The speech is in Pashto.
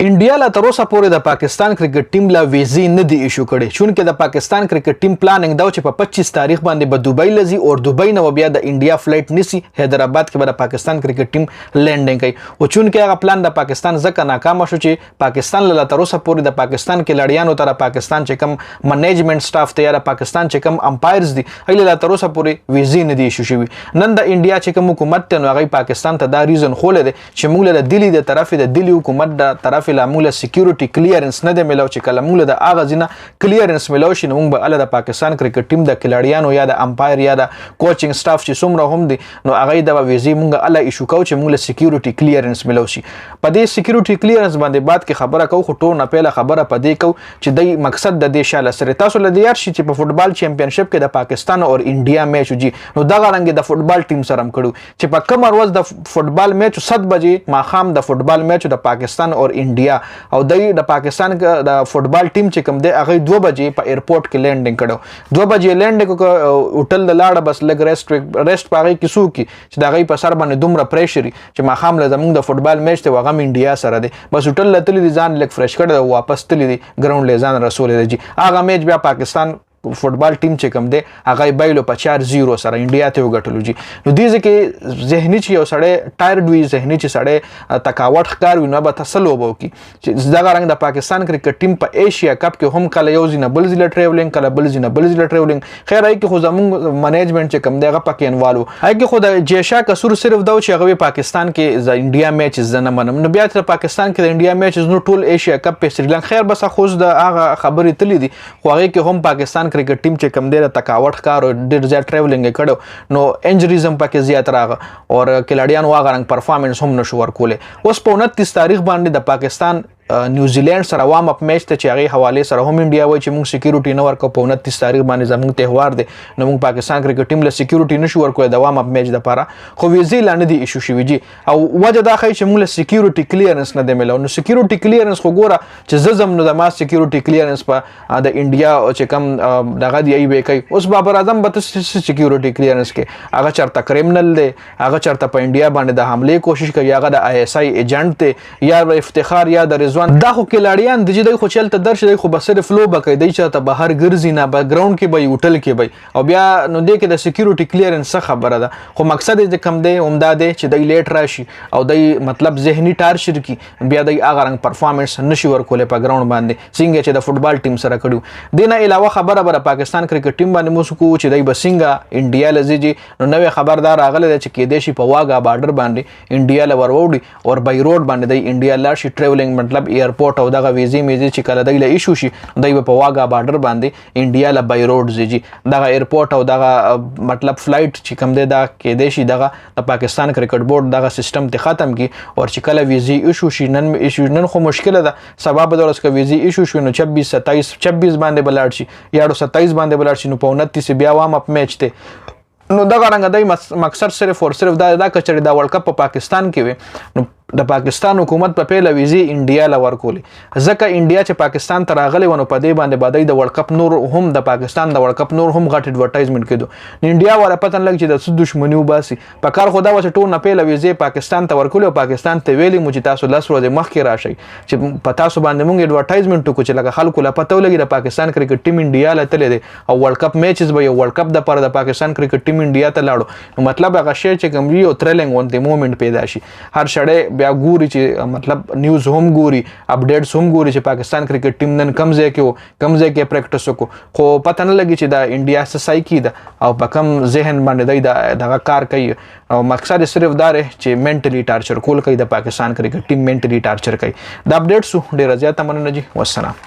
انډیا لا تر اوسه پورې د پاکستان کرکټ ټیم لا ویزې نه دی ایشو کړي چونکه د پاکستان کرکټ ټیم پلانینګ دا چې په 25 تاریخ باندې به دوبۍ لزی او دوبۍ نو بیا د انډیا فلایټ نسی حیدرآباد کې به د پاکستان کرکټ ټیم لینډینګ کوي او چونکه هغه پلان د پاکستان ځکه ناکام شو چې پاکستان لا تر اوسه پورې د پاکستان کې لړیانو تر پاکستان چې کم منیجمنت سټاف ته یا پاکستان چې کم امپایرز دي هغه لا تر اوسه پورې ویزې نه دی ایشو شوی نن د انډیا چې کوم حکومت ته نو هغه پاکستان ته دا ریزن خول دي چې موږ له دلی د طرف د دلی حکومت د طرف له موږ سکیورټي کلیرنس نه دی ملو چې کله موږ د اغه ځنه کلیرنس ملو شي نو موږ به ال د پاکستان کرکټ ټیم د کلاډیانو یا د امپایر یا د کوچینګ سټاف چې څومره هم دي نو هغه د ویزې موږ ال ایشو کو چې موږ له سکیورټي کلیرنس ملو شي په دې سکیورټي کلیرنس باندې بعد کې خبره کو خو ټول نه پیله خبره پدې کو چې د مقصد د دې شاله سره تاسو له دیار شي چې په فوتبال چمپیونشپ کې د پاکستان او انډیا میچ وجي نو دغه رنګ د فوتبال ټیم سره هم کړو چې په کوم ورځ د فوتبال میچ 7 بجې ماخام د فوتبال میچ د پاکستان او انډیا او د پاکستان د فوتبال ټیم چې کوم دی هغه 2 بجې په ایرپورټ کې لینډینګ کړو 2 بجې لینډینګ کو هوټل د لاړه بس لګ ریسټ پاغي کیسو کی چې دا غي په سر باندې دومره پریشر چې ماخام له زمونږ د فوتبال میچ ته وغم انډیا سره دی بس هوټل لته دي ځان لګ فرش کړ واپس تللی دي ګراوند له ځان رسول دي هغه میچ بیا پاکستان فوتبال ټیم چې کوم دی هغه بایلو په 4-0 سره انډیا ته وګټلو جی نو دې ځکه ذهني چې یو سړی ټایرډ وي ذهني چې سړی تکاوت ښکار وي نو به تسلو وبو کی چې دغه رنګ د پاکستان کرکټ ټیم په ایشیا کپ کې هم کله یو ځینه بل ځله ټریولینګ کله بل ځله ټریولینګ خیر ای کې خو زموږ منیجمنت چې کوم دی هغه پکې انوالو ای کې خو د جیشا کسور صرف دا چې هغه پاکستان کې د انډیا میچ زنه منم نو بیا تر پاکستان کې د انډیا میچ نو ټول ایشیا کپ په سریلانکا خیر بس خو د هغه خبرې تللی دي خو هغه کې هم پاکستان کرکټ ټیم چې کوم دی د تکاوت ښکار او ډېر زیات ټریولینګ کړو نو انجریز هم پکې زیات راغه او کلاډیانو هغه رنګ پرفارمنس هم نشو ورکوله اوس په 29 تاریخ باندې د پاکستان نیوزیلند سره وام اپ میچ ته چې هغه حواله سره هم انډیا وای چې موږ سکیورټي نه ورکو په 29 تاریخ باندې زموږ تهوار دی نو موږ پاکستان کرکټ ټیم له سکیورټي نشو ورکو د وام اپ میچ لپاره خو ویزې لاندې دی ایشو شوی جی او وجه دا خای چې موږ له سکیورټي کلیرنس نه دی ملو نو سکیورټي کلیرنس خو ګوره چې زم نو د ما سکیورټي کلیرنس په د انډیا چې کم دغه دی ای وی کوي اوس بابر اعظم به سکیورټي کلیرنس کې هغه چرته کریمنل دی هغه چرته په انډیا باندې د حمله کوشش کوي هغه د آی اس آی ایجنټ دی یا افتخار یا د رضوان دا خو کلاډیان د دې خو چلته درشه خو به صرف فلو بکای دی چې ته بهر ګرځي نه بیک ګراوند کې به هوټل کې به او بیا نو دې کې د سکیورټي کلیرنس خبره ده خو مقصد دې کم دی عمده دی چې د لیټ راشي او د مطلب ذهني ټارچر کی بیا د هغه رنګ پرفارمنس نشي ورکول په ګراوند باندې څنګه چې د فوتبال ټیم سره کړو دینه علاوه خبره بر پاکستان کرکټ ټیم باندې موسکو چې دای بسنګا انډیا لزیجی نو نوې خبردار راغله چې کې دیشي په واګا بارډر باندې انډیا لور وړي او بای روډ باندې د انډیا لاشي ټریولینګ مطلب ایرپورټ او دغه ویزې میزې چې کله دای له ایشو شي دای په واګا بارډر باندې انډیا له بای روډ زیجی دغه ایرپورټ او دغه مطلب فلایټ چې کم دی دا کې دیشي دغه د پاکستان کرکټ بورډ دغه سیستم ته ختم کی او چې کله ویزې ایشو شي نن خو مشکله ده سبب د ورس کې ویزې ایشو شو نو 26 27 باندې بلاړ شي یا 27 باندې بلاړ شي نو په 29 بیا وام اپ میچ ته نو دغه رنګ دای مقصد صرف دا کچړي دا ورلد کپ په پاکستان کې وي نو د پاکستان حکومت په پیله ویزې انډیا له ورکولې ځکه انډیا چې پاکستان ته راغلی ونه په دې باندې بادای د ورلد کپ نور هم د پاکستان د ورلد کپ نور هم غټ ایڈورټایزمنت کېدو انډیا ولا پتن لګ چې د څه دښمنی وباسي په کار خدا و چې ټول نه پیله ویزې پاکستان ته ورکول او پاکستان ته ویلي مو چې تاسو لاس ورځې مخکې راشي چې په تاسو باندې مونږ ایڈورټایزمنت کو چې لکه خلکو لا پته ولګي د پاکستان کرکټ ټیم انډیا له تللی دی او ورلد کپ میچز به یو ورلد کپ د پر د پاکستان کرکټ ټیم انډیا ته لاړو نو مطلب هغه شی چې کوم یو ترلنګ ون دی مومنت پیدا شي هر شړې بیا ګوري چې مطلب نیوز هم ګوري اپډیټس هم ګوري چې پاکستان کرکټ ټیم نن کم ځای کې پریکټس وکړو خو پته نه لګي چې د انډیا سسای کی ده او په کم ذهن باندې دغه کار کوي او مقصد صرف دا چې منټلی ټارچر کول کوي د پاکستان کرکټ ټیم منټلی ټارچر کوي د اپډیټس ډیر زیات مننه جی والسلام